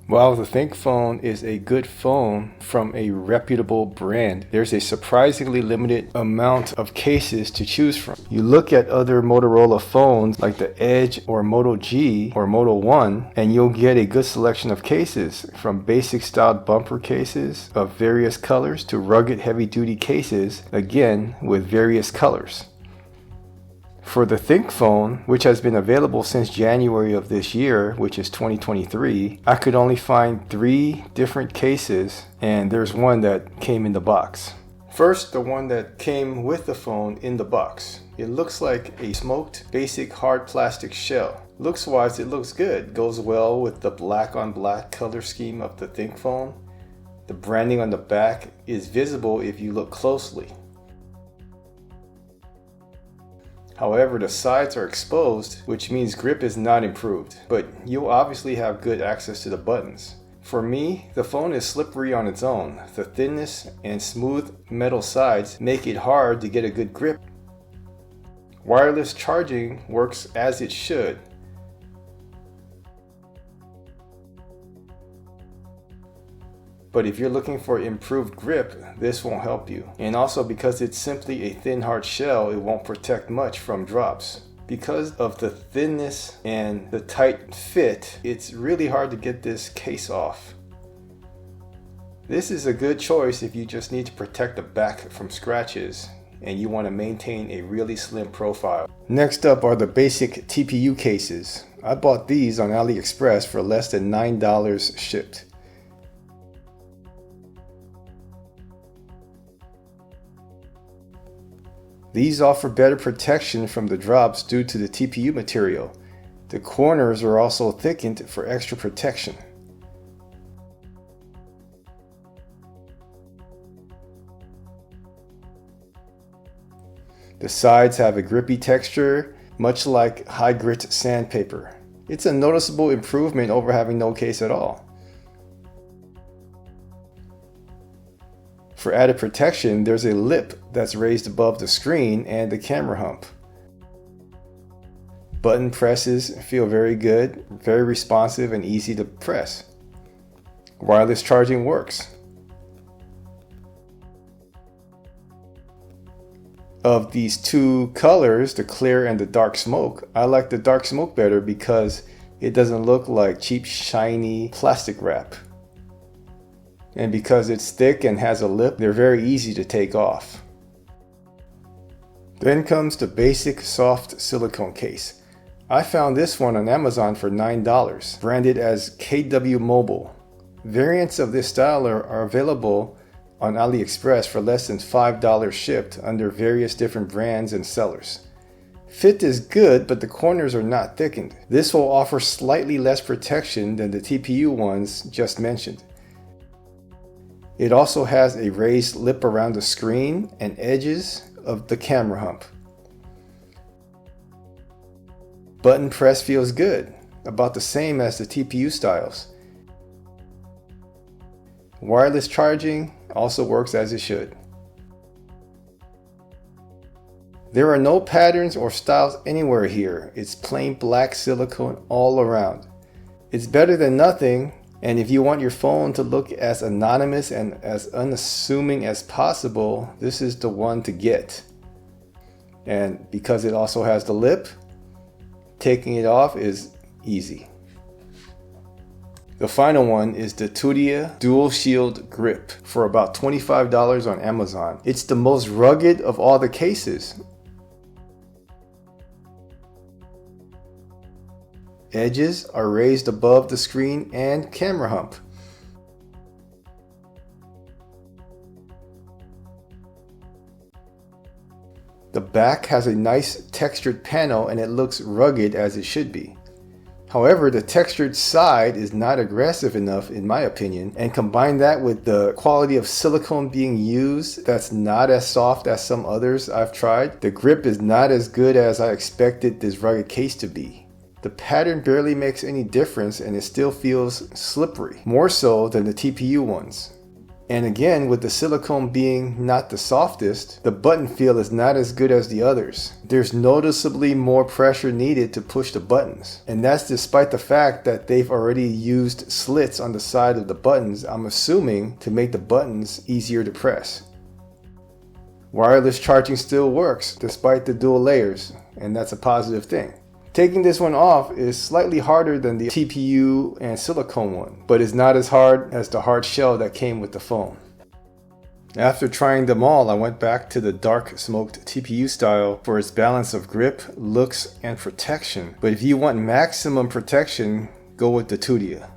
While the ThinkPhone is a good phone from a reputable brand, there's a surprisingly limited amount of cases to choose from. You look at other Motorola phones like the Edge or Moto G or Moto 1 and you'll get a good selection of cases, from basic styled bumper cases of various colors to rugged heavy duty cases, again with various colors. For the ThinkPhone, which has been available since January of this year, which is 2023, I could only find 3 different cases, and there's one that came in the box. First, the one that came with the phone in the box. It looks like a smoked basic hard plastic shell. Looks wise, it looks good. Goes well with the black on black color scheme of the ThinkPhone. The branding on the back is visible if you look closely. However, the sides are exposed, which means grip is not improved, but you'll obviously have good access to the buttons. For me, the phone is slippery on its own. The thinness and smooth metal sides make it hard to get a good grip. Wireless charging works as it should. But if you're looking for improved grip, this won't help you. And also because it's simply a thin hard shell, it won't protect much from drops. Because of the thinness and the tight fit, it's really hard to get this case off. This is a good choice if you just need to protect the back from scratches and you want to maintain a really slim profile. Next up are the basic TPU cases. I bought these on AliExpress for less than $9 shipped. These offer better protection from the drops due to the TPU material. The corners are also thickened for extra protection. The sides have a grippy texture, much like high grit sandpaper. It's a noticeable improvement over having no case at all. For added protection, there's a lip that's raised above the screen and the camera hump. Button presses feel very good, very responsive and easy to press. Wireless charging works. Of these 2 colors, the clear and the dark smoke, I like the dark smoke better because it doesn't look like cheap shiny plastic wrap. And because it's thick and has a lip, they're very easy to take off. Then comes the basic soft silicone case. I found this one on Amazon for $9, branded as KWmobile. Variants of this style are available on AliExpress for less than $5 shipped under various different brands and sellers. Fit is good, but the corners are not thickened. This will offer slightly less protection than the TPU ones just mentioned. It also has a raised lip around the screen and edges of the camera hump. Button press feels good, about the same as the TPU styles. Wireless charging also works as it should. There are no patterns or styles anywhere here. It's plain black silicone all around. It's better than nothing. And if you want your phone to look as anonymous and as unassuming as possible, this is the one to get. And because it also has the lip, taking it off is easy. The final one is the Tudia DualShield Grip for about $25 on Amazon. It's the most rugged of all the cases. Edges are raised above the screen and camera hump. The back has a nice textured panel and it looks rugged as it should be. However, the textured side is not aggressive enough in my opinion, and combine that with the quality of silicone being used that's not as soft as some others I've tried, the grip is not as good as I expected this rugged case to be. The pattern barely makes any difference and it still feels slippery, more so than the TPU ones. And again, with the silicone being not the softest, the button feel is not as good as the others. There's noticeably more pressure needed to push the buttons. And that's despite the fact that they've already used slits on the side of the buttons, I'm assuming, to make the buttons easier to press. Wireless charging still works despite the dual layers, and that's a positive thing. Taking this one off is slightly harder than the TPU and silicone one, but is not as hard as the hard shell that came with the phone. After trying them all, I went back to the dark smoked TPU style for its balance of grip, looks, and protection. But if you want maximum protection, go with the Tudia.